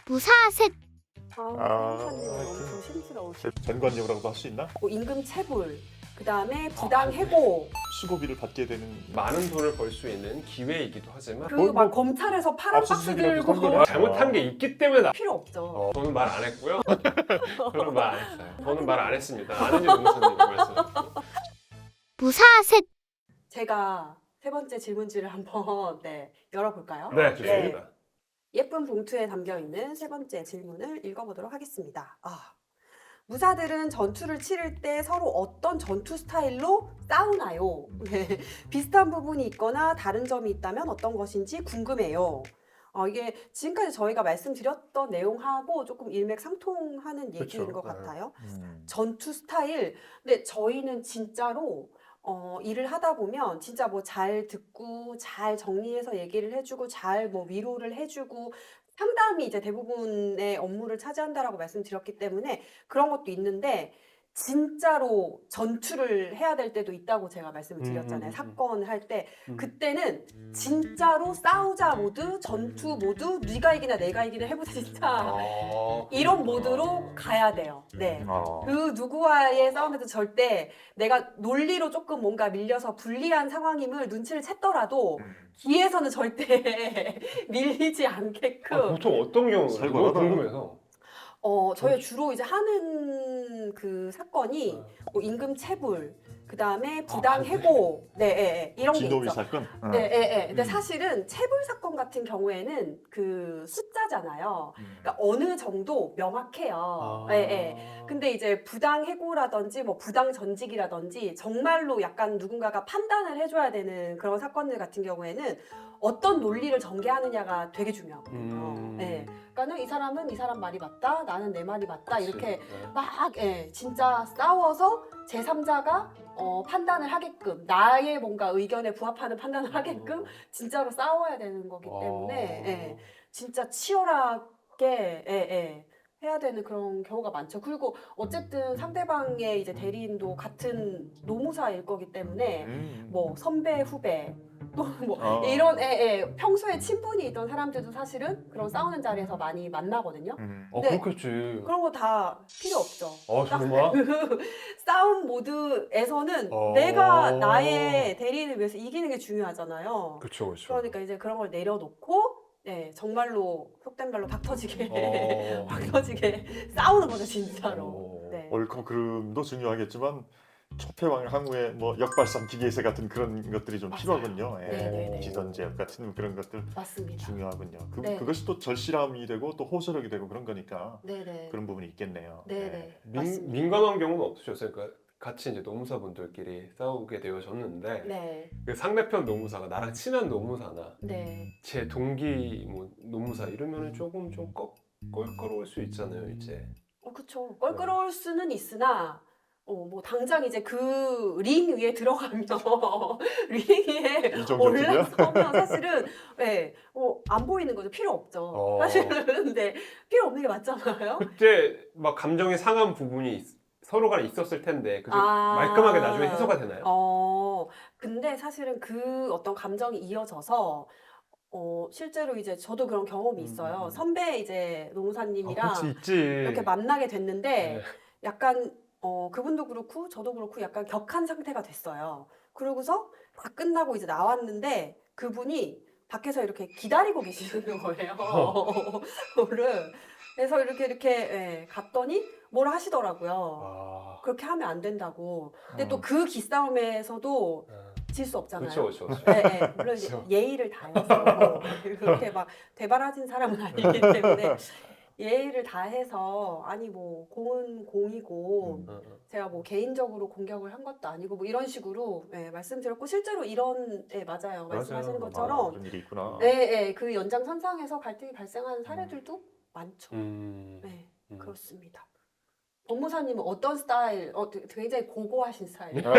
무사셋. 변호사님 너무 조심스러우시. 전관예우라고도 할 수 있나? 임금 체불, 그 다음에 부당 해고, 수고비를 받게 되는 많은 돈을 벌 수 있는 기회이기도 하지만 그 뭐, 막 검찰에서 파란 박스 압수수색이라도 들고 선거를 잘못한 게 있기 때문에 필요 없죠. 저는 말 안 했고요. 저는 말 안 했어요. 저는 말 안 했습니다. 아는지 모르셨는지 말씀. 무사셋. 제가 세 번째 질문지를 한번 열어볼까요? 네, 좋습니다. 예쁜 봉투에 담겨 있는 세 번째 질문을 읽어보도록 하겠습니다. 무사들은 전투를 치를 때 서로 어떤 전투 스타일로 싸우나요? 네, 비슷한 부분이 있거나 다른 점이 있다면 어떤 것인지 궁금해요. 이게 지금까지 저희가 말씀드렸던 내용하고 조금 일맥상통하는 얘기인 그쵸, 것 네. 같아요. 전투 스타일. 근데 저희는 진짜로 일을 하다 보면 진짜 뭐 잘 듣고 잘 정리해서 얘기를 해주고 잘 뭐 위로를 해주고 상담이 이제 대부분의 업무를 차지한다라고 말씀드렸기 때문에 그런 것도 있는데 진짜로 전투를 해야 될 때도 있다고 제가 말씀을 드렸잖아요. 사건 할 때 그때는 진짜로 싸우자 모드, 전투 모드, 네가 이기나 내가 이기나 해보자 진짜 이런 모드로 가야 돼요. 네. 그 누구와의 싸움에도 절대 내가 논리로 조금 뭔가 밀려서 불리한 상황임을 눈치를 챘더라도 뒤에서는 절대 밀리지 않게끔. 보통 어떤 경우가 너무 살벌하다. 궁금해서. 저희 주로 이제 하는 그 사건이 뭐 임금 체불, 그 다음에 부당 해고, 이런 게 진노위 있죠. 사건? 근데 사실은 체불 사건 같은 경우에는 그 숫자잖아요. 그러니까 어느 정도 명확해요. 근데 이제 부당 해고라든지 뭐 부당 전직이라든지 정말로 약간 누군가가 판단을 해줘야 되는 그런 사건들 같은 경우에는 어떤 논리를 전개하느냐가 되게 중요하거든요. 그러니까는 이 사람은 이 사람 말이 맞다, 나는 내 말이 맞다 이렇게 막 진짜 싸워서 제3자가 판단을 하게끔 나의 뭔가 의견에 부합하는 판단을 하게끔 진짜로 싸워야 되는 거기 때문에 진짜 치열하게 해야 되는 그런 경우가 많죠. 그리고 어쨌든 상대방의 이제 대리인도 같은 노무사일 거기 때문에 뭐 선배 후배 또 뭐 이런 평소에 친분이 있던 사람들도 사실은 그런 싸우는 자리에서 많이 만나거든요. 네. 그렇겠지. 그런 거 다 필요 없죠. 정말? 그 싸움 모드에서는 어. 내가 나의 대리인을 위해서 이기는 게 중요하잖아요. 그렇죠. 그러니까 이제 그런 걸 내려놓고 정말로 속된 말로 박 터지게 박 터지게 싸우는 거죠 진짜로. 옳고 그름도 중요하겠지만 초패왕 항우의 뭐 역발상 기계세 같은 그런 것들이 좀 맞아요. 필요하군요. 네네네. 지선제압 같은 그런 것들 맞습니다. 중요하군요. 네. 그것이 또 절실함이 되고 또 호소력이 되고 그런 거니까 네네. 그런 부분이 있겠네요. 네네. 맞습니다. 민감한 경우는 없으셨어요? 그러니까 같이 이제 노무사분들끼리 싸우게 되어졌는데 네. 그 상대편 노무사가 나랑 친한 노무사나 네. 제 동기 뭐 노무사 이러면은 조금 좀 껄끄러울 수 있잖아요, 이제. 그쵸. 껄끄러울 수는 있으나 뭐 당장 이제 그 링 위에 들어가면 링 위에 이정적이야? 올라서면 사실은 안 보이는 거죠. 필요 없죠. 사실은 근데 필요 없는 게 맞잖아요. 그때 막 감정이 상한 부분이 서로 간에 있었을 텐데 그게 말끔하게 나중에 해소가 되나요? 근데 사실은 그 어떤 감정이 이어져서 실제로 이제 저도 그런 경험이 있어요. 선배 이제 노무사님이랑 그렇지, 있지. 이렇게 만나게 됐는데 네. 약간 그분도 그렇고 저도 그렇고 약간 격한 상태가 됐어요. 그러고서 다 끝나고 이제 나왔는데 그분이 밖에서 이렇게 기다리고 계시는 거예요. 저를. 그래서 이렇게 갔더니 뭐라 하시더라고요. 그렇게 하면 안 된다고. 근데 또 그 기싸움에서도 질 수 없잖아요. 그렇죠. 물론 이제 예의를 다해서 그렇게 막 대바라진 사람은 아니기 때문에 예의를 다해서 아니 뭐 공은 공이고 제가 뭐 개인적으로 공격을 한 것도 아니고 뭐 이런 식으로 말씀드렸고 실제로 이런 말씀하시는 맞아요. 것처럼 그런 일이 있구나. 그 연장선상에서 갈등이 발생하는 사례들도 많죠. 그렇습니다. 법무사님은 어떤 스타일? 굉장히 고고하신 스타일이에요.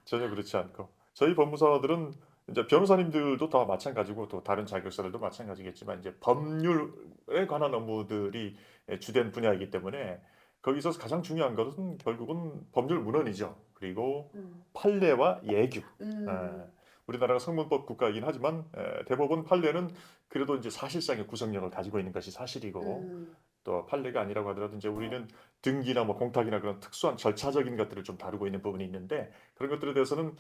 전혀 그렇지 않고 저희 법무사들은 이제 변호사님들도 다 마찬가지고 또 다른 자격사들도 마찬가지겠지만 이제 법률에 관한 업무들이 주된 분야이기 때문에 거기서 가장 중요한 것은 결국은 법률 문헌이죠. 그리고 판례와 예규. 우리나라가 성문법 국가이긴 하지만 대법원 판례는 그래도 이제 사실상의 구속력을 가지고 있는 것이 사실이고 또 판례가 아니라고 하더라도 이제 우리는 등기나 뭐 공탁이나 그런 특수한 절차적인 것들을 좀 다루고 있는 부분이 있는데 그런 것들에 대해서는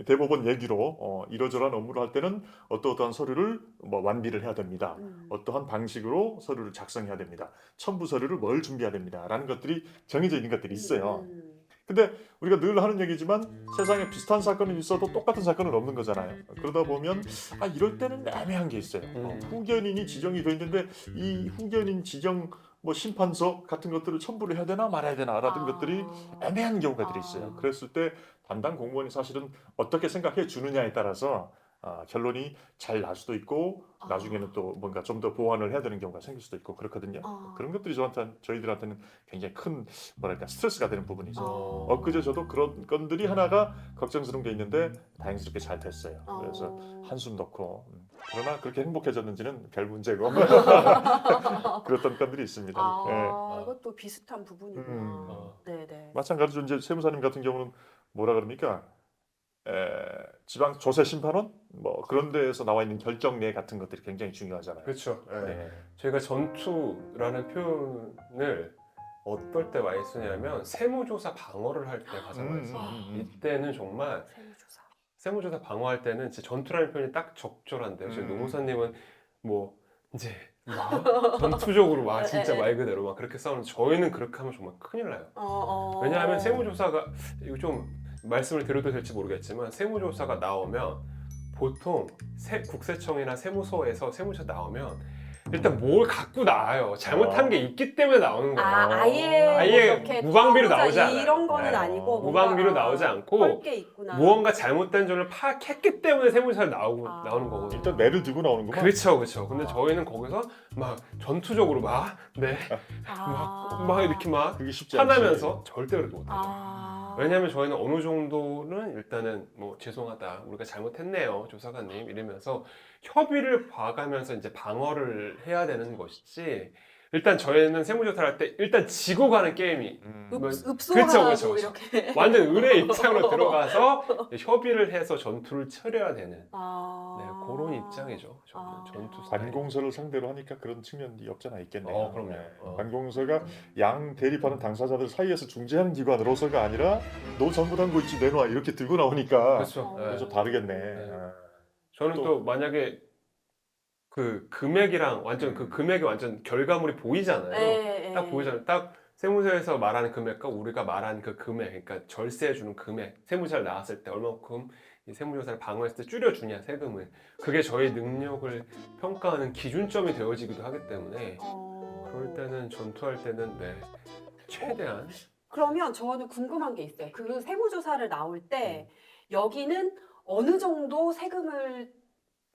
대법원 얘기로 이러저러한 업무를 할 때는 어떠한 서류를 뭐 완비를 해야 됩니다. 어떠한 방식으로 서류를 작성해야 됩니다. 첨부 서류를 뭘 준비해야 됩니다. 라는 것들이 정해져 있는 것들이 있어요. 근데 우리가 늘 하는 얘기지만 세상에 비슷한 사건은 있어도 똑같은 사건은 없는 거잖아요. 그러다 보면 이럴 때는 애매한 게 있어요. 후견인이 지정이 돼 있는데 이 후견인 지정 뭐 심판서 같은 것들을 첨부를 해야 되나 말아야 되나라든 것들이 애매한 경우가 있어요. 그랬을 때 담당 공무원이 사실은 어떻게 생각해 주느냐에 따라서 결론이 잘 날 수도 있고 나중에는 또 뭔가 좀 더 보완을 해야 되는 경우가 생길 수도 있고 그렇거든요. 그런 것들이 저희들한테는 굉장히 큰 뭐랄까 스트레스가 되는 부분이죠. 엊그제 저도 그런 건들이 하나가 걱정스러운 게 있는데 다행스럽게 잘 됐어요. 그래서 한숨 놓고 그러나 그렇게 행복해졌는지는 별 문제고 그랬던 건들이 있습니다. 이것도 비슷한 부분이구나. 네네. 마찬가지로 이제 세무사님 같은 경우는 뭐라 그럽니까? 지방 조세 심판원 뭐 그런 데에서 나와 있는 결정례 같은 것들이 굉장히 중요하잖아요. 그렇죠. 예. 네. 저희가 전투라는 표현을 어떨 때 많이 쓰냐면 세무조사 방어를 할 때 가장 많이 써요. 이때는 정말 세무조사 방어할 때는 진짜 전투라는 표현이 딱 적절한데요. 저희 노무사님은 뭐 이제 막 전투적으로 막 진짜 말 그대로 막 그렇게 싸우는데 저희는 그렇게 하면 정말 큰일 나요. 왜냐하면 세무조사가 이거 좀 말씀을 드려도 될지 모르겠지만 세무조사가 나오면 보통 국세청이나 세무서에서 세무조사 나오면 일단 뭘 갖고 나와요. 잘못한 게 있기 때문에 나오는 거예요. 아예 뭐 이렇게 무방비로 털어보자 나오지 않아요. 이런 거는 아니고 무방비로 나오지 않고 게 있구나. 무언가 잘못된 점을 파악했기 때문에 세무조사에 나오는 거거든요. 일단 매를 들고 나오는구만. 그렇죠, 그렇죠. 근데 저희는 거기서 막 전투적으로 막 이렇게 막 그게 쉽지 않지. 화나면서 절대 그렇게 못해요. 왜냐하면 저희는 어느 정도는 일단은 뭐 죄송하다, 우리가 잘못했네요, 조사관님 이러면서 협의를 봐가면서 이제 방어를 해야 되는 것이지. 일단 저희는 세무조사를 할 때 일단 지고 가는 게임이 읍소하고 그쵸. 이렇게 완전 의뢰 입장으로 들어가서 협의를 해서 전투를 처리해야 되는 네, 그런 입장이죠. 저는 전투 스타일. 관공서를 상대로 하니까 그런 측면이 없잖아 있겠네요. 그럼요. 관공서가 양 대립하는 당사자들 사이에서 중재하는 기관으로서가 아니라 너 잘못한 거 있지 내놔 이렇게 들고 나오니까 그렇죠. 그건 좀 다르겠네. 저는 또 만약에 그 금액이랑 완전 그 금액이 완전 결과물이 보이잖아요. 딱 보이잖아요. 딱 세무서에서 말하는 금액과 우리가 말하는 그 금액, 그러니까 절세해 주는 금액, 세무조사를 나왔을 때 얼마큼 이 세무조사를 방어했을 때 줄여주냐 세금을, 그게 저희 능력을 평가하는 기준점이 되어지기도 하기 때문에 그럴 때는 전투할 때는 최대한. 그러면 저는 궁금한 게 있어요. 그 세무조사를 나올 때 여기는 어느 정도 세금을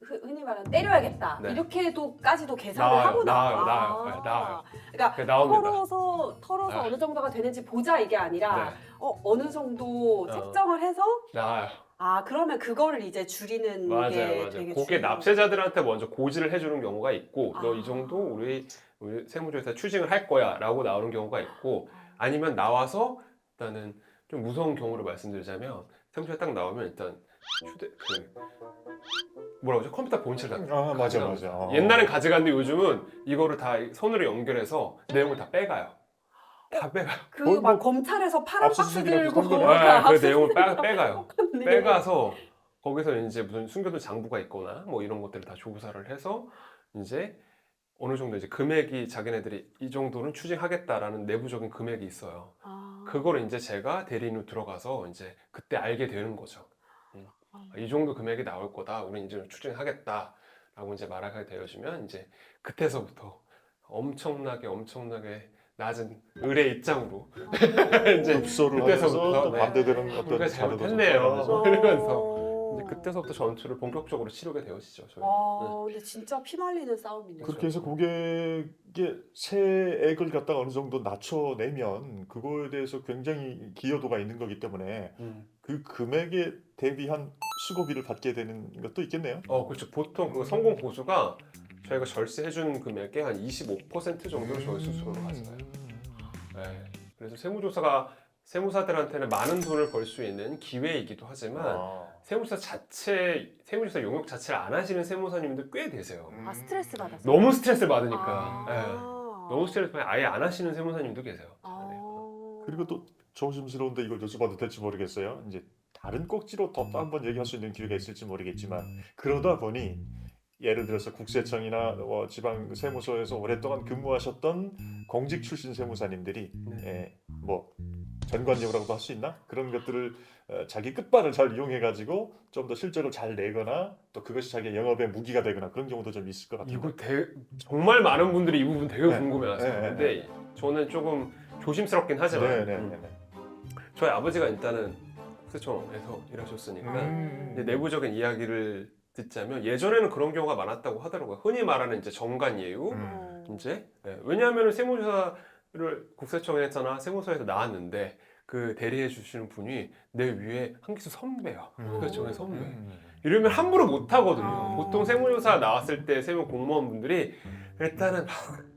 흔히 말하는 때려야겠다 이렇게도까지도 계산을 하고 나와요. 그러니까 털어서 나와요. 어느 정도가 되는지 보자 이게 아니라 어느 정도 책정을 해서 나와요. 그러면 그거를 이제 줄이는 게 되게 그게 납세자들한테 먼저 고지를 해주는 경우가 있고 너 이 정도 우리 세무조사 추징을 할 거야 라고 나오는 경우가 있고, 아니면 나와서 일단은 좀 무서운 경우를 말씀드리자면 세무조사 딱 나오면 일단 뭐라고 하죠? 컴퓨터 본체를 다 맞아. 옛날엔 가져갔는데 요즘은 이거를 다 손으로 연결해서 내용을 다 빼가요. 그 막 검찰에서 파란 박스 들고 그 내용을 빼가요. 빼가서 거기서 이제 무슨 숨겨둔 장부가 있거나 뭐 이런 것들을 다 조사를 해서 이제 어느 정도 이제 금액이 자기네들이 이 정도는 추징하겠다라는 내부적인 금액이 있어요. 그걸 이제 제가 대리인으로 들어가서 이제 그때 알게 되는 거죠. 이 정도 금액이 나올 거다. 우리 이제 추징하겠다라고 이제 말하게 되어지면 이제 그때서부터 엄청나게 낮은 의뢰 입장으로 이제 읍소를 하면서 또 반대되는 어떤 우리가 잘못했네요. 이러면서 이제 그때서부터 전투를 본격적으로 치르게 되어지죠. 저희. 근데 진짜 피말리는 싸움이네요. 그렇게 해서 고객의 세액을 갖다가 어느 정도 낮춰내면 그거에 대해서 굉장히 기여도가 있는 거기 때문에 그 금액에 대비한 수고비를 받게 되는 것도 있겠네요. 그렇죠. 보통 그 성공 보수가 저희가 절세해주는 금액의 한 25% 정도를 저희 수수료로 가져가요. 그래서 세무조사가 세무사들한테는 많은 돈을 벌 수 있는 기회이기도 하지만 세무조사 용역 자체를 안 하시는 세무사님도 꽤 되세요. 아, 스트레스 받아서. 너무 스트레스를 받으니까. 아. 예. 너무 스트레스 받으면 아예 안 하시는 세무사님도 계세요. 아. 그리고 또 조심스러운데 이걸 여쭤봐도 될지 모르겠어요. 이제 다른 꼭지로 더 한번 얘기할 수 있는 기회가 있을지 모르겠지만 그러다 보니 예를 들어서 국세청이나 지방 세무서에서 오랫동안 근무하셨던 공직 출신 세무사님들이 뭐 전관예우라고도 할 수 있나? 그런 것들을 자기 끝발을 잘 이용해 가지고 좀 더 실적을 잘 내거나 또 그것이 자기 영업의 무기가 되거나 그런 경우도 좀 있을 것 같아요. 이거 정말 많은 분들이 이 부분 되게 네. 궁금해하세요. 네, 네, 근데 저는 조금 조심스럽긴 하지만 저희 아버지가 일단은 국세청에서 일하셨으니까 이제 내부적인 이야기를 듣자면 예전에는 그런 경우가 많았다고 하더라고요. 흔히 말하는 이제 정관예우 이제 왜냐하면 세무조사를 국세청에서나 세무서에서 나왔는데 그 대리해 주시는 분이 내 위에 한 기수 선배야. 국세청의 선배. 이러면 함부로 못 하거든요. 아. 보통 세무조사 나왔을 때 세무 공무원분들이 일단은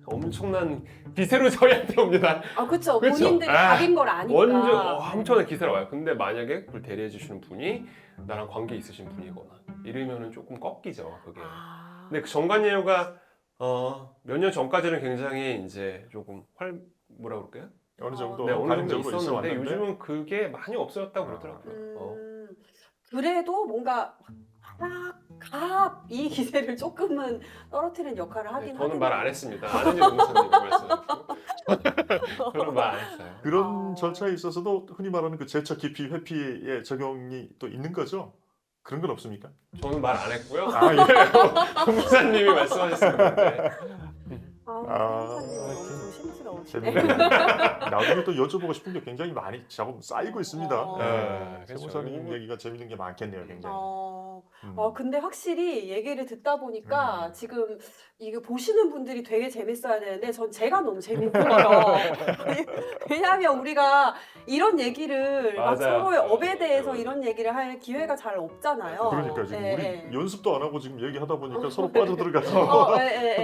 엄청난 기세로 저희한테 옵니다. 아, 그쵸. 그쵸? 본인들이 아, 답인 걸 아니까. 완전 엄청난 기세로 와요. 근데 만약에 그걸 대리해 주시는 분이 나랑 관계 있으신 분이거나 이러면은 조금 꺾이죠, 그게. 아. 근데 그 정관예우가 몇 년 전까지는 굉장히 이제 조금 뭐라 그럴까요? 어느 정도 네, 어느 정도 가능적으로 있었는데 있었는데 요즘은 그게 많이 없어졌다고 그러더라고요. 그래도 뭔가 이 기세를 조금은 떨어뜨리는 역할을 하긴 저는 말 안 하겠네요. 했습니다. 아는지 모르겠는데 말씀하시고 저는 말 안 했어요. 그런 아. 절차에 있어서도 흔히 말하는 그 제척 기피 회피의 적용이 또 있는 거죠? 그런 건 없습니까? 저는 말 안 했고요. 아, 예. 홍사님이 말씀하셨었는데 세무사님 너무 하여튼 조심스러우시네. 재밌네요. 나중에 또 여쭤보고 싶은 게 굉장히 많이 자꾸 쌓이고 있습니다. 어. 네. 그렇죠. 세무사님 얘기가 재밌는 게 많겠네요, 굉장히. 근데 확실히 얘기를 듣다 보니까 지금 이거 보시는 분들이 되게 재밌어야 되는데 전 제가 너무 재밌어요. 왜냐하면 우리가 이런 얘기를 막 맞아요. 서로의 업에 맞아요. 대해서 이런 얘기를 할 기회가 잘 없잖아요. 그러니까 지금 네, 우리 네. 연습도 안 하고 지금 얘기하다 보니까 서로 빠져들어가서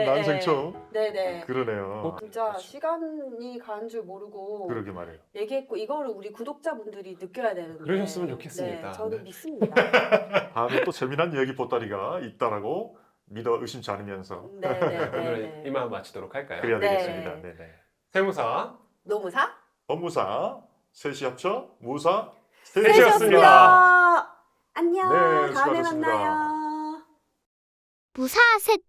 난생처 네네. 그러네요. 진짜 그렇죠. 시간이 가는 줄 모르고 그러게 말이에요. 얘기했고 이거를 우리 구독자분들이 느껴야 되는데 그러셨으면 좋겠습니다. 네, 저는 네. 믿습니다. 다음에 또 재미난 얘기 보따리가 있다라고 믿어 의심치 않으면서 오늘은 네네네. 이만 마치도록 할까요? 그래야 네. 되겠습니다. 네네. 세무사 노무사 법무사 셋이 합쳐 무사 셋이었습니다. 셋이었습니다. 안녕. 네, 다음에 수고하셨습니다. 만나요. 무사 셋